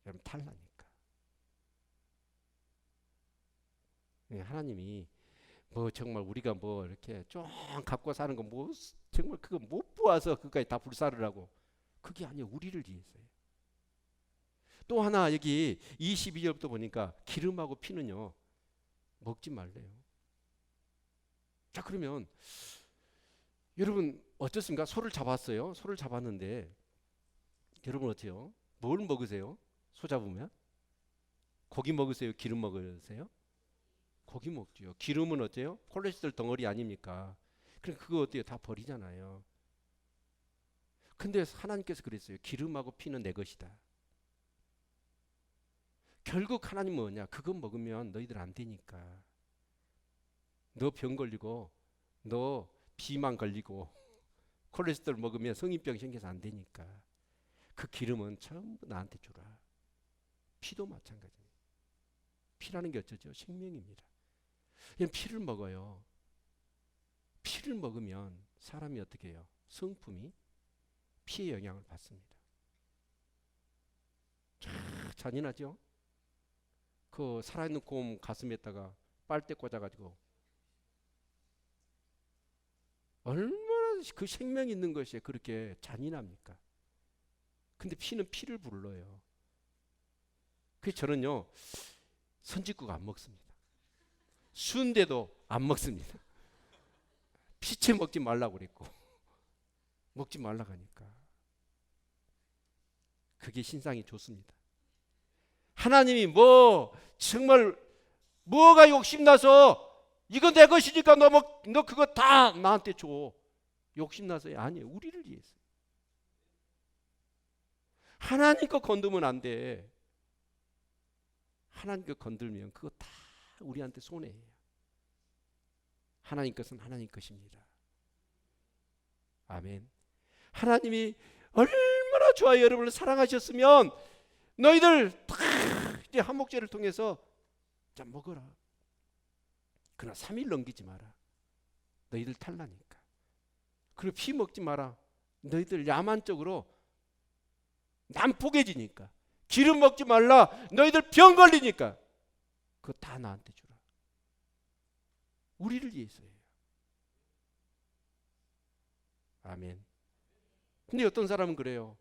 여러분 탈나니까. 하나님이 뭐 정말 우리가 뭐 이렇게 좀 갖고 사는 거 뭐 정말 그거 못 보아서 그까지 다 불사를 하고, 그게 아니에요. 우리를 위해서요. 또 하나 여기 22절부터 보니까 기름하고 피는요 먹지 말래요. 자, 그러면 여러분 어떻습니까? 소를 잡았어요. 소를 잡았는데 여러분 어때요? 뭘 먹으세요? 소 잡으면? 고기 먹으세요? 기름 먹으세요? 고기 먹죠. 기름은 어때요? 콜레스테롤 덩어리 아닙니까? 그럼 그거 어때요? 다 버리잖아요. 근데 하나님께서 그랬어요. 기름하고 피는 내 것이다. 결국 하나님 뭐냐? 그거 먹으면 너희들 안 되니까. 너 병 걸리고 너 비만 걸리고 콜레스테롤 먹으면 성인병 생겨서 안 되니까. 그 기름은 전부 나한테 주라. 피도 마찬가지입니다. 피라는 게 어쩌죠? 생명입니다. 피를 먹어요. 피를 먹으면 사람이 어떻게 해요? 성품이 피의 영향을 받습니다. 잔인하죠? 그 살아있는 곰 가슴에다가 빨대 꽂아가지고 얼마나 그 생명 있는 것이 그렇게 잔인합니까? 근데 피는 피를 불러요. 그래서 저는요 선짓국 안 먹습니다. 순대도 안 먹습니다. 피채 먹지 말라고 그랬고 먹지 말라고 하니까 그게 신상이 좋습니다. 하나님이 뭐 정말 뭐가 욕심나서 이거 내 것이니까 너 그거 다 나한테 줘. 욕심나서요? 아니에요. 우리를 위해서. 하나님 거 건드면 안 돼. 하나님 거 건들면 그거 다 우리한테 손해예요. 하나님 것은 하나님 것입니다. 아멘. 하나님이 얼마나 좋아요. 여러분을 사랑하셨으면 너희들 다 이제 한목제를 통해서 자 먹어라. 그러나 3일 넘기지 마라. 너희들 탈라니까. 그리고 피 먹지 마라. 너희들 야만적으로 난폭해지니까. 기름 먹지 말라. 너희들 병 걸리니까. 그거 다 나한테 주라. 우리를 위해서예요. 아멘. 근데 어떤 사람은 그래요.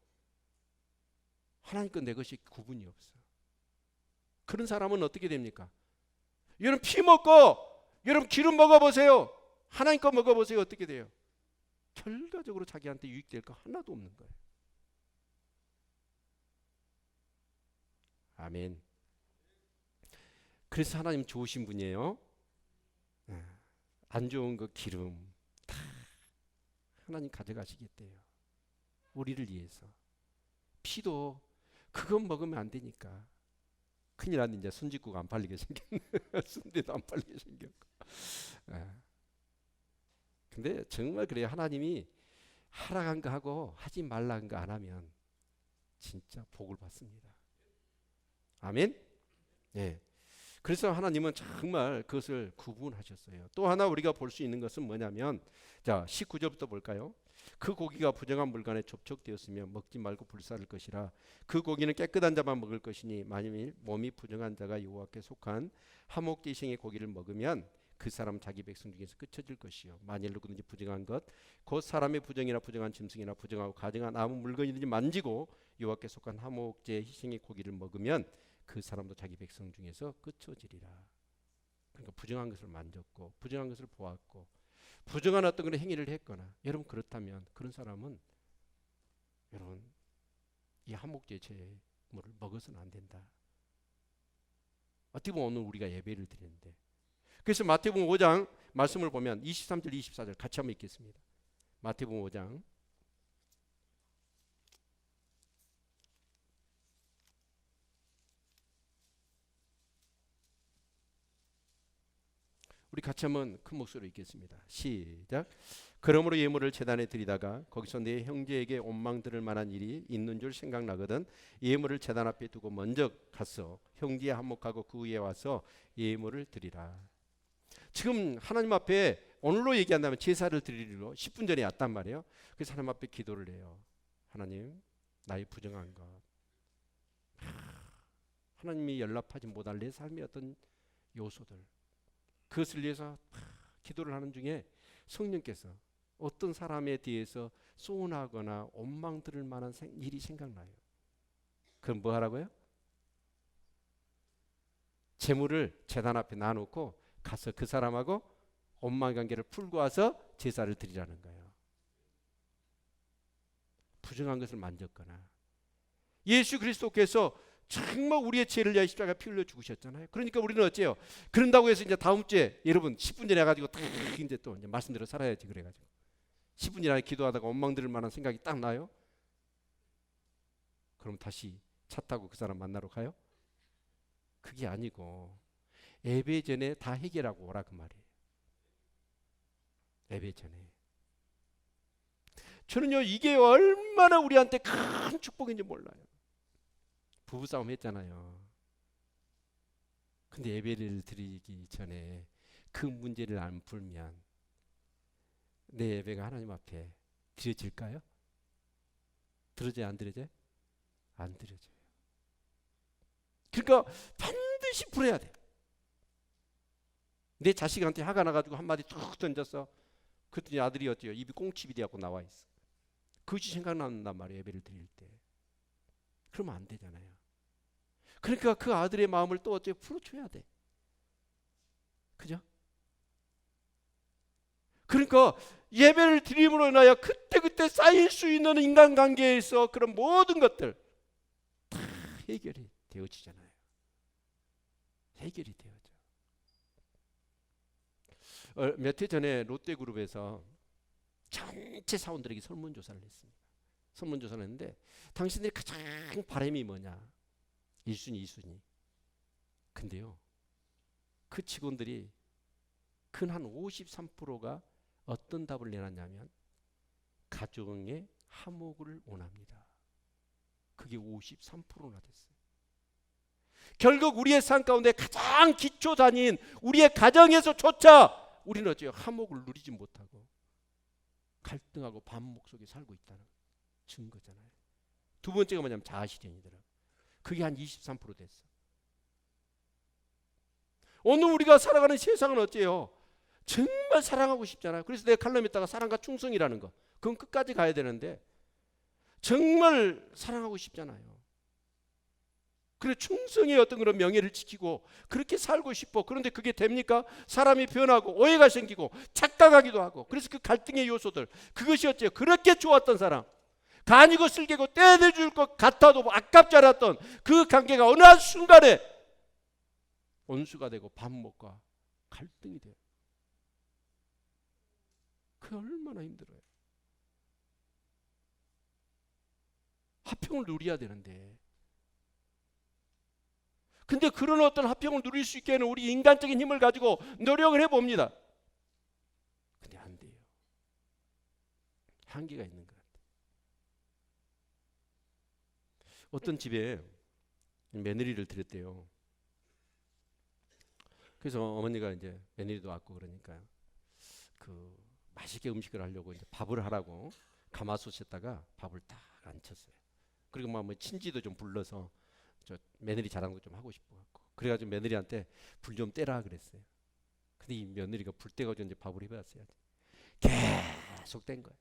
하나님 건 내 것이 구분이 없어. 그런 사람은 어떻게 됩니까? 여러분 피 먹고 여러분 기름 먹어보세요. 하나님 거 먹어보세요. 어떻게 돼요? 결과적으로 자기한테 유익될 거 하나도 없는 거예요. 아멘. 그래서 하나님 좋으신 분이에요. 안 좋은 거 기름 다 하나님 가져가시겠대요. 우리를 위해서. 피도 그건 먹으면 안 되니까. 큰일 났는데 이제 순직국 안 팔리게 생겼네. 순대도 안 팔리게 생겼고. 근데 정말 그래요. 하나님이 하라는 거 하고 하지 말라는 거 안 하면 진짜 복을 받습니다. 아멘. 네. 그래서 하나님은 정말 그것을 구분하셨어요. 또 하나 우리가 볼 수 있는 것은 뭐냐면 자 19절부터 볼까요? 그 고기가 부정한 물건에 접촉되었으면 먹지 말고 불사를 것이라. 그 고기는 깨끗한 자만 먹을 것이니 만일 몸이 부정한 자가 여호와께 속한 화목제 희생의 고기를 먹으면 그 사람 자기 백성 중에서 끊어질 것이요. 만일 누구든지 부정한 것 곧 사람의 부정이나 부정한 짐승이나 부정하고 가증한 아무 물건이든지 만지고 여호와께 속한 화목제 희생의 고기를 먹으면 그 사람도 자기 백성 중에서 끊어지리라. 그러니까 부정한 것을 만졌고 부정한 것을 보았고 부정한 어떤 그런 행위를 했거나 여러분 그렇다면 그런 사람은 여러분 이 화목제 제물을 먹어서는 안 된다. 어떻게 보면 오늘 우리가 예배를 드리는데 그래서 마태복음 5장 말씀을 보면 23절 24절 같이 한번 읽겠습니다. 마태복음 5장 우리 같이 한번 큰 목소리로 읽겠습니다. 시작. 그러므로 예물을 제단에 드리다가 거기서 내 형제에게 원망 들을 만한 일이 있는 줄 생각나거든 예물을 제단 앞에 두고 먼저 가서 형제에 한몫하고 그 후에 와서 예물을 드리라. 지금 하나님 앞에 오늘로 얘기한다면 제사를 드리러 10분 전에 왔단 말이에요. 그래서 하나님 앞에 기도를 해요. 하나님 나의 부정한 것 하나님이 연락하지 못할 내 삶의 어떤 요소들 그것을 위해서 기도를 하는 중에 성령께서 어떤 사람에 대해서 소원하거나 원망 들을 만한 일이 생각나요. 그럼 뭐 하라고요? 재물을 제단 앞에 놔놓고 가서 그 사람하고 원망 관계를 풀고 와서 제사를 드리라는 거예요. 부정한 것을 만졌거나 예수 그리스도께서 정말 우리의 죄를 위하여 십자가에 피 흘려 죽으셨잖아요. 그러니까 우리는 어째요? 그런다고 해서 이제 다음 주에 여러분 10분 전에 가지고 딱 이제 또 이제 말씀대로 살아야지 그래가지고 10분 전에 기도하다가 원망 들을 만한 생각이 딱 나요? 그럼 다시 차 타고 그 사람 만나러 가요? 그게 아니고 예배 전에 다 해결하고 오라 그 말이에요. 예배 전에. 저는요 이게 얼마나 우리한테 큰 축복인지 몰라요. 부부싸움 했잖아요. 근데 예배를 드리기 전에 그 문제를 안 풀면 내 예배가 하나님 앞에 드려질까요? 드려져요? 안 드려져요? 안 드려져요. 그러니까 반드시 풀어야 돼. 내 자식한테 화가 나가지고 한마디 툭 던졌어. 그랬더니 아들이 어때요? 입이 꽁칩이 돼갖고 나와 있어. 그것이 생각난단 말이에요. 예배를 드릴 때. 그러면 안 되잖아요. 그러니까 그 아들의 마음을 또 어째 풀어줘야 돼. 그죠? 그러니까 예배를 드림으로 인하여 그때그때 쌓일 수 있는 인간관계에서 그런 모든 것들 다 해결이 되어지잖아요. 해결이 되어져. 몇 해 전에 롯데그룹에서 전체 사원들에게 설문조사를 했습니다. 설문조사를 했는데 당신들이 가장 바람이 뭐냐? 1순위, 2순위. 근데요 그 직원들이 근 한 53%가 어떤 답을 내놨냐면 가정의 화목을 원합니다. 그게 53%나 됐어요. 결국 우리의 삶 가운데 가장 기초 단위인 우리의 가정에서조차 우리는 어째요? 화목을 누리지 못하고 갈등하고 반목 속에 살고 있다는 증거잖아요. 두 번째가 뭐냐면 자아실현이더라고요. 그게 한 23% 됐어. 오늘 우리가 살아가는 세상은 어째요? 정말 사랑하고 싶잖아요. 그래서 내 칼럼에다가 사랑과 충성이라는 거 그건 끝까지 가야 되는데 정말 사랑하고 싶잖아요. 그래 충성의 어떤 그런 명예를 지키고 그렇게 살고 싶어. 그런데 그게 됩니까? 사람이 변하고 오해가 생기고 착각하기도 하고 그래서 그 갈등의 요소들 그것이 어째요? 그렇게 좋았던 사람 간이고 쓸개고 떼내줄 것 같아도 아깝지 않았던 그 관계가 어느 한순간에 원수가 되고 반목과 갈등이 돼요. 그게 얼마나 힘들어요. 화평을 누려야 되는데 근데 그런 어떤 화평을 누릴 수 있게는 우리 인간적인 힘을 가지고 노력을 해봅니다. 근데 안 돼요. 한계가 있는 것 같아요. 어떤 집에 며느리를 들였대요. 그래서 어머니가 이제 며느리도 왔고 그러니까 그 맛있게 음식을 하려고 이제 밥을 하라고 가마솥에다가 밥을 딱 앉혔어요. 그리고 뭐 친지도 좀 불러서 저 며느리 자랑도 좀 하고 싶어 갖고 그래가지고 며느리한테 불 좀 떼라 그랬어요. 근데 이 며느리가 불 떼가지고 이제 밥을 해봤어요. 계속 뗀 거예요.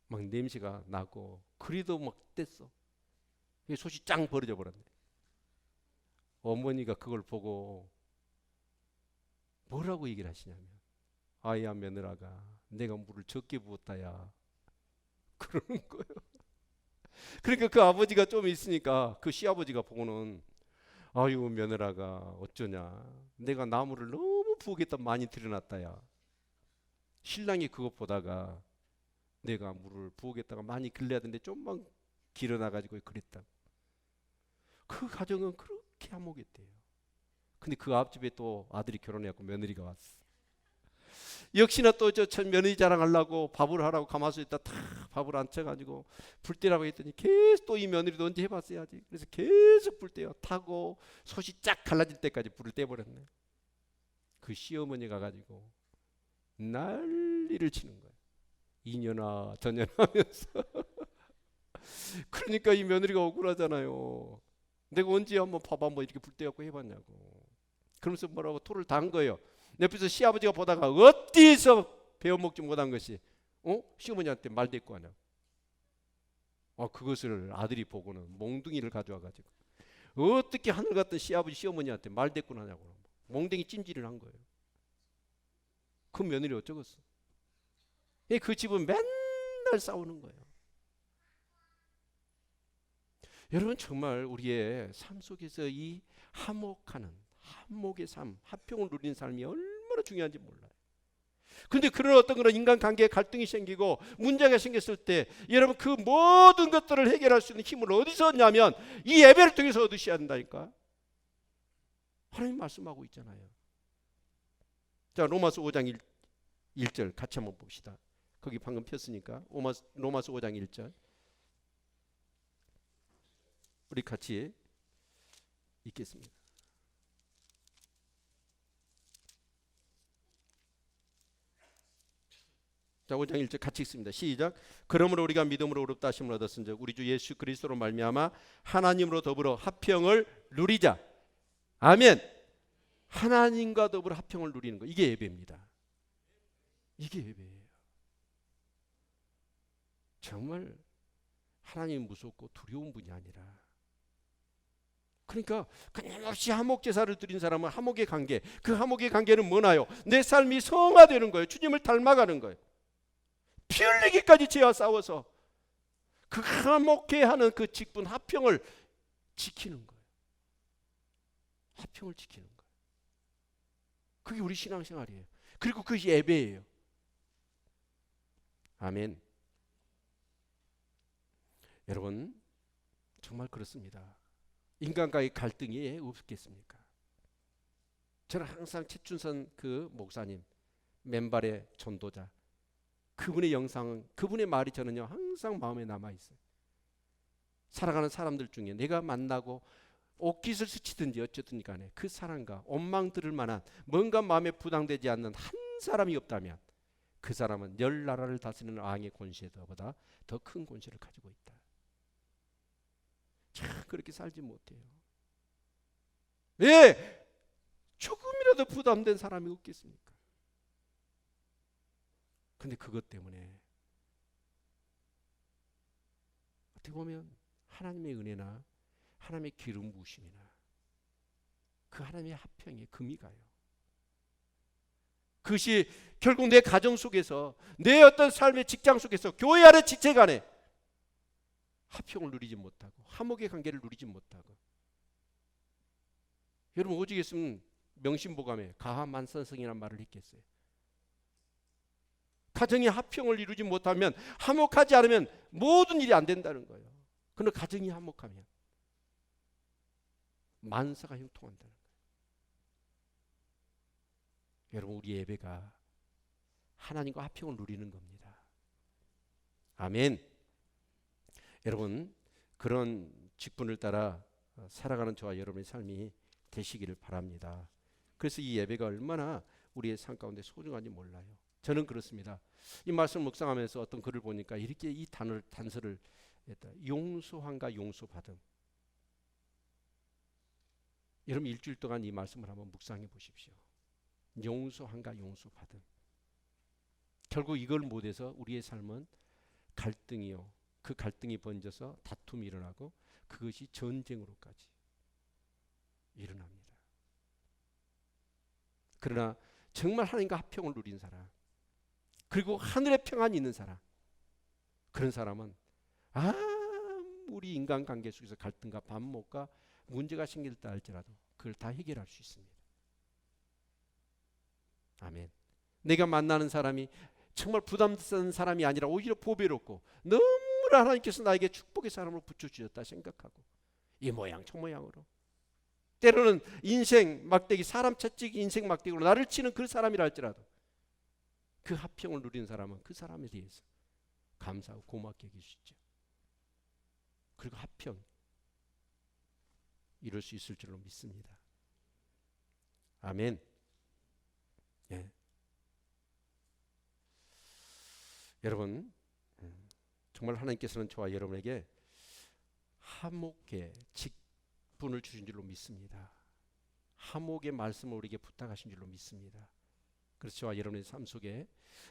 막 냄새가 나고 그래도 막 뗐어. 솥이 짱 버려져 버렸네. 어머니가 그걸 보고 뭐라고 얘기를 하시냐면 아야 며느라가 내가 물을 적게 부었다야 그러는 거예요. 그러니까 그 아버지가 좀 있으니까 그 시아버지가 보고는 아유 며느라가 어쩌냐 내가 나무를 너무 부엌에다 많이 들여놨다야. 신랑이 그거 보다가 내가 물을 부엌에다가 많이 길러야 되는데 좀만 길어놔가지고 그랬다. 그 가정은 그렇게 화목했대요. 근데 그 앞집에 또 아들이 결혼해갖고 며느리가 왔어. 역시나 또 저 며느리 자랑하려고 밥을 하라고 가마솥에다 다 밥을 앉혀가지고 불 떼라고 했더니 계속 또 이 며느리도 언제 해봤어야지. 그래서 계속 불 떼요. 타고 솥이 쫙 갈라질 때까지 불을 떼버렸네. 그 시어머니가 가지고 난리를 치는 거예요. 이년아 저년아 하면서. 그러니까 이 며느리가 억울하잖아요. 내가 언제 한번 밥 한번 이렇게 불 떼갖고 해봤냐고. 그러면서 뭐라고 토를 단 거예요. 옆에서 시아버지가 보다가 어디서 배워먹지 못한 것이 시어머니한테 말대꾸 하냐고. 그것을 아들이 보고는 몽둥이를 가져와가지고 어떻게 하늘 같은 시아버지 시어머니한테 말대꾸 하냐고 몽둥이 찜질을 한 거예요. 그 며느리 어쩌겠어. 그 집은 맨날 싸우는 거예요. 여러분 정말 우리의 삶 속에서 이 한목의 삶, 합평을 누리는 삶이 얼마나 중요한지 몰라요. 근데 그런 어떤 그런 인간관계에 갈등이 생기고 문제가 생겼을 때 여러분 그 모든 것들을 해결할 수 있는 힘을 어디서 얻냐면 이 예배를 통해서 얻으셔야 한다니까. 하나님 말씀하고 있잖아요. 자, 로마서 5장 1절 같이 한번 봅시다. 거기 방금 폈으니까 로마서 5장 1절 우리 같이 읽겠습니다. 자, 5장 1절 같이 읽습니다. 시작. 그러므로 우리가 믿음으로 의롭다 하심을 얻었은즉 우리 주 예수 그리스도로 말미암아 하나님으로 더불어 화평을 누리자. 아멘. 하나님과 더불어 화평을 누리는 거, 이게 예배입니다. 이게 예배예요. 정말 하나님이 무섭고 두려운 분이 아니라, 그러니까 끊임없이 화목 제사를 드린 사람은 화목의 관계, 그 화목의 관계는 뭐나요? 내 삶이 성화되는 거예요. 주님을 닮아가는 거예요. 피 흘리기까지 죄와 싸워서 그 화목해 하는 그 직분 화평을 지키는 거예요. 화평을 지키는 거예요. 그게 우리 신앙생활이에요. 그리고 그것이 예배예요. 아멘. 여러분 정말 그렇습니다. 인간과의 갈등이 없겠습니까? 저는 항상 최춘선 그 목사님, 맨발의 전도자, 그분의 영상, 그분의 말이 저는요 항상 마음에 남아있어요. 살아가는 사람들 중에 내가 만나고 옷깃을 스치든지 어쨌든 간에 그 사람과 원망 들을 만한 뭔가 마음에 부담되지 않는 한 사람이 없다면 그 사람은 열 나라를 다스리는 왕의 권세보다 더 큰 권세를 가지고 있다. 참 그렇게 살지 못해요. 왜? 조금이라도 부담된 사람이 없겠습니까? 근데 그것 때문에 어떻게 보면 하나님의 은혜나 하나님의 기름 부으심이나 그 하나님의 화평에 금이 가요. 그것이 결국 내 가정 속에서, 내 어떤 삶의 직장 속에서, 교회 안에 지체 간에 화평을 누리지 못하고 화목의 관계를 누리지 못하고, 여러분 오직 있으면 명심보감에 가하만선성이라는 말을 했겠어요. 가정이 화평을 이루지 못하면, 화목하지 않으면 모든 일이 안 된다는 거예요. 그러나 가정이 화목하면 만사가 형통한다는 거예요. 여러분 우리 예배가 하나님과 화평을 누리는 겁니다. 아멘. 여러분 그런 직분을 따라 살아가는 저와 여러분의 삶이 되시기를 바랍니다. 그래서 이 예배가 얼마나 우리의 삶 가운데 소중한지 몰라요. 저는 그렇습니다. 이 말씀을 묵상하면서 어떤 글을 보니까 이렇게 이 단서를 했다. 용서함과 용서받음. 여러분 일주일 동안 이 말씀을 한번 묵상해 보십시오. 용서함과 용서받음. 결국 이걸 못해서 우리의 삶은 갈등이요, 그 갈등이 번져서 다툼이 일어나고 그것이 전쟁으로까지 일어납니다. 그러나 정말 하나님과 화평을 누린 사람, 그리고 하늘의 평안이 있는 사람, 그런 사람은 아무리 인간관계 속에서 갈등과 반목과 문제가 생길다 할지라도 그걸 다 해결할 수 있습니다. 아멘. 내가 만나는 사람이 정말 부담스러운 사람이 아니라 오히려 보배롭고 너무나 하나님께서 나에게 축복의 사람으로 붙여주셨다 생각하고 이 모양 저 모양으로, 때로는 인생 막대기, 사람 채찍 인생 막대기로 나를 치는 그 사람이라 할지라도 그 화평을 누리는 사람은 그 사람에 대해서 감사하고 고맙게 여길 수 있죠. 그리고 화평 이룰 수 있을 줄로 믿습니다. 아멘. 예. 여러분 정말 하나님께서는 저와 여러분에게 화목의 직분을 주신 줄로 믿습니다. 화목의 말씀을 우리에게 부탁하신 줄로 믿습니다. 그래서 저와 여러분의 삶 속에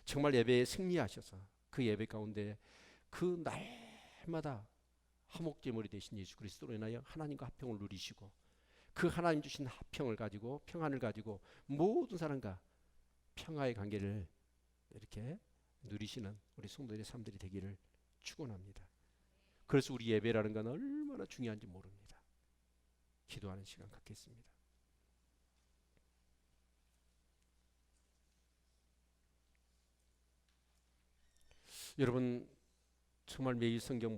정말 예배에 승리하셔서 그 예배 가운데 그 날마다 화목제물이 되신 예수 그리스도로 인하여 하나님과 화평을 누리시고 그 하나님 주신 화평을 가지고, 평안을 가지고 모든 사람과 평화의 관계를 이렇게 누리시는 우리 성도들의 삶들이 되기를 축원합니다. 그래서 우리 예배라는 건 얼마나 중요한지 모릅니다. 기도하는 시간 갖겠습니다. 여러분 정말 매일 성경